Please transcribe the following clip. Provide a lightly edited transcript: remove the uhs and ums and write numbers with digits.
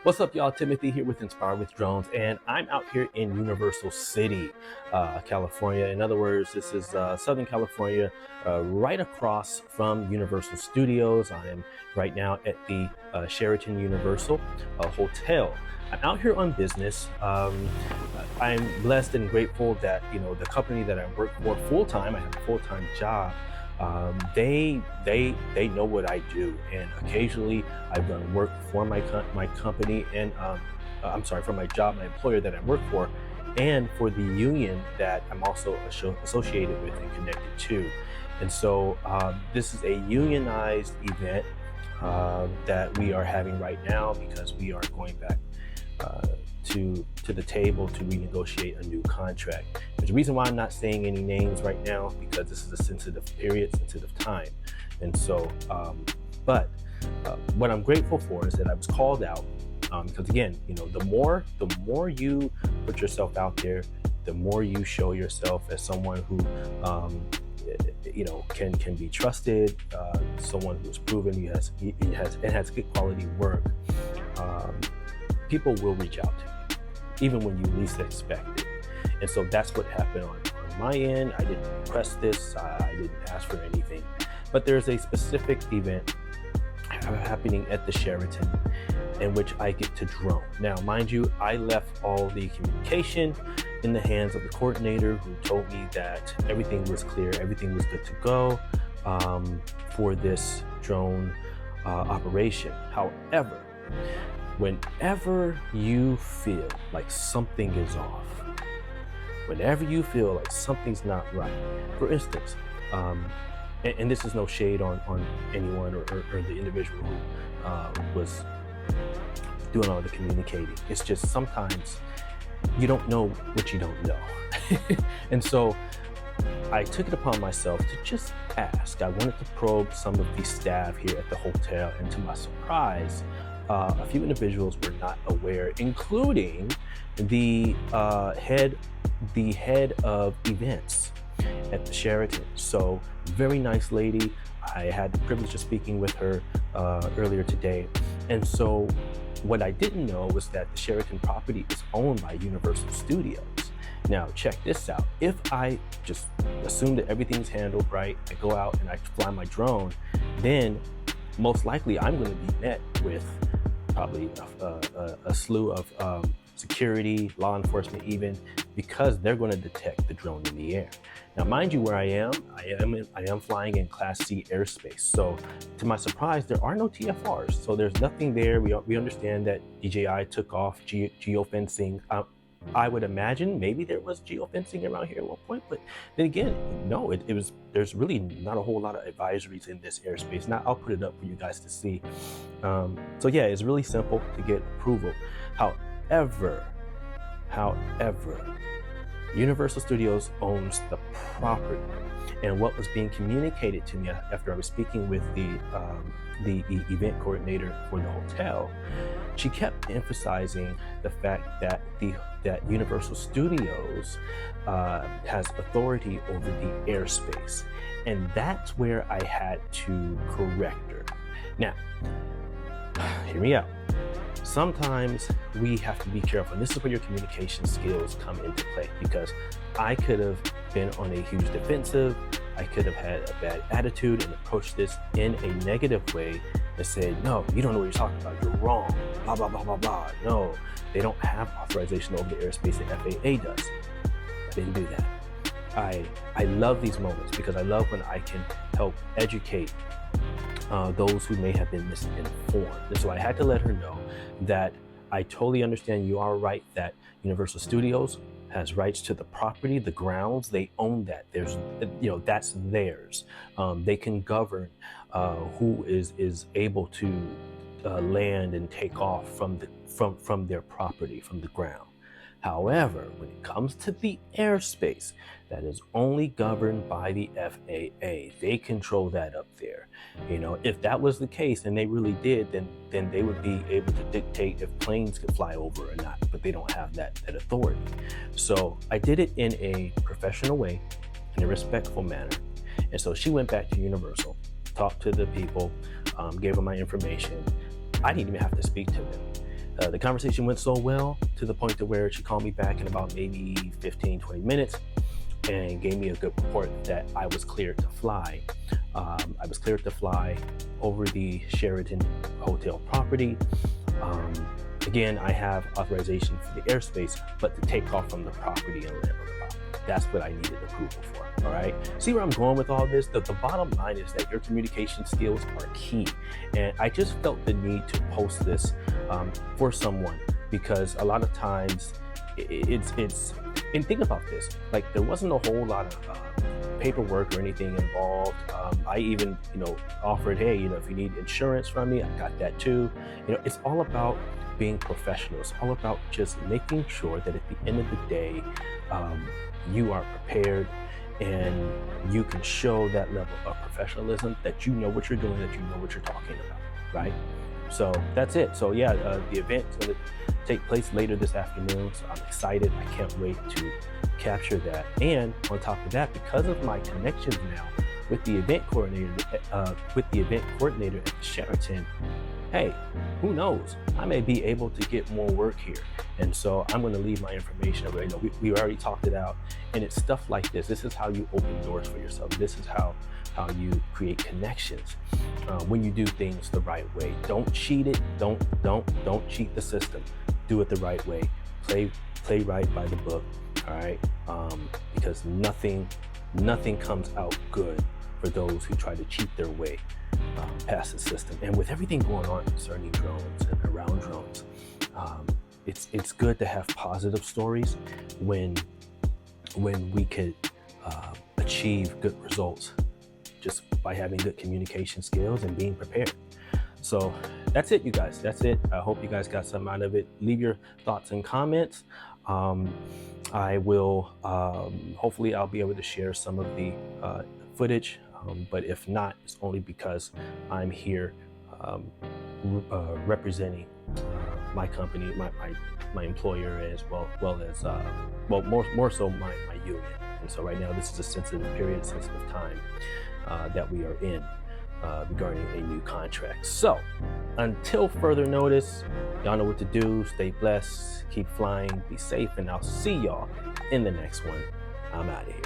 What's up, y'all? Timothy here with Inspire with Drones, and I'm out here in Universal City, California. In other words, this is Southern California, right across from Universal Studios. I am right now at the Sheraton Universal Hotel. I'm out here on business. I'm blessed and grateful that the company that I work for full time. I have a full-time job. They know what I do, and occasionally I've done work for my company, and I'm sorry, for my job, my employer that I work for, and for the union that I'm also associated with and connected to. And so this is a unionized event that we are having right now because we are going back to the table to renegotiate a new contract. There's a reason why I'm not saying any names right now, because this is a sensitive period, sensitive time. And so, what I'm grateful for is that I was called out, because again, the more you put yourself out there, the more you show yourself as someone who, can be trusted, someone who's proven he has good quality work. People will reach out to you, even when you least expect it. And so that's what happened on my end. I didn't request this. I didn't ask for anything. But there's a specific event happening at the Sheraton in which I get to drone. Now, mind you, I left all the communication in the hands of the coordinator, who told me that everything was clear, everything was good to go for this drone operation. However, whenever you feel like something is off, whenever you feel like something's not right, for instance, and this is no shade on anyone or the individual who was doing all the communicating. It's just sometimes you don't know what you don't know. And so I took it upon myself to just ask. I wanted to probe some of the staff here at the hotel, and to my surprise, a few individuals were not aware, including the head of events at the Sheraton. So, very nice lady. I had the privilege of speaking with her earlier today. And so what I didn't know was that the Sheraton property is owned by Universal Studios. Now, check this out. If I just assume that everything's handled right, I go out and I fly my drone, then most likely I'm going to be met with probably a slew of security, law enforcement even, because they're going to detect the drone in the air. Now, mind you, where I am flying in Class C airspace. So to my surprise, there are no TFRs. So there's nothing there. We understand that DJI took off geofencing. I would imagine maybe there was geofencing around here at one point, but then again, no, there's really not a whole lot of advisories in this airspace. Now, I'll put it up for you guys to see. So yeah, it's really simple to get approval. However, Universal Studios owns the property, and what was being communicated to me after I was speaking with the event coordinator for the hotel, she kept emphasizing the fact that Universal Studios has authority over the airspace, and that's where I had to correct her. Now, hear me out. Sometimes we have to be careful, and this is where your communication skills come into play, because I could have been on a huge defensive. I could have had a bad attitude and approached this in a negative way and said, no, you don't know what you're talking about. You're wrong. Blah, blah, blah, blah, blah. No, they don't have authorization over the airspace that FAA does. I didn't do that. I love these moments because I love when I can help educate those who may have been misinformed. And so I had to let her know that I totally understand. You are right that Universal Studios has rights to the property, the grounds. They own that. That's theirs. They can govern who is able to land and take off from their property, from the ground. However, when it comes to the airspace, that is only governed by the FAA. They control that up there. If that was the case, and they really did, then they would be able to dictate if planes could fly over or not, but they don't have that authority. So I did it in a professional way, in a respectful manner. And so she went back to Universal, talked to the people, gave them my information. I didn't even have to speak to them. The conversation went so well to the point to where she called me back in about maybe 15-20 minutes and gave me a good report that I was cleared to fly. I was cleared to fly over the Sheraton Hotel property. Again, I have authorization for the airspace, but to take off from the property and land on the property. That's what I needed approval for, all right? See where I'm going with all this? The bottom line is that your communication skills are key. And I just felt the need to post this for someone, because a lot of times it's and think about this, like there wasn't a whole lot of paperwork or anything involved. I even, offered, hey, if you need insurance from me, I got that too. It's all about being professional. It's all about just making sure that at the end of the day, you are prepared and you can show that level of professionalism, that you know what you're doing, that you know what you're talking about, right? So that's it. So yeah, the event is going to take place later this afternoon. So I'm excited. I can't wait to capture that. And on top of that, because of my connections now with the event coordinator, at the Sheraton, hey, who knows? I may be able to get more work here. And so I'm going to leave my information over. We already talked it out, and it's stuff like this. This is how you open doors for yourself. This is how you create connections when you do things the right way. Don't cheat it. Don't cheat the system. Do it the right way. Play right by the book. All right, because nothing comes out good for those who try to cheat their way past the system. And with everything going on concerning drones and around drones, it's good to have positive stories when we could achieve good results just by having good communication skills and being prepared. So that's it, you guys. That's it. I hope you guys got something out of it. Leave your thoughts and comments. I will, hopefully I'll be able to share some of the footage, but if not, it's only because I'm here representing my company, my employer, as well as more so my union. And so right now this is a sensitive time that we are in regarding a new contract. So until further notice, y'all know what to do. Stay blessed, keep flying, be safe, and I'll see y'all in the next one. I'm out of here.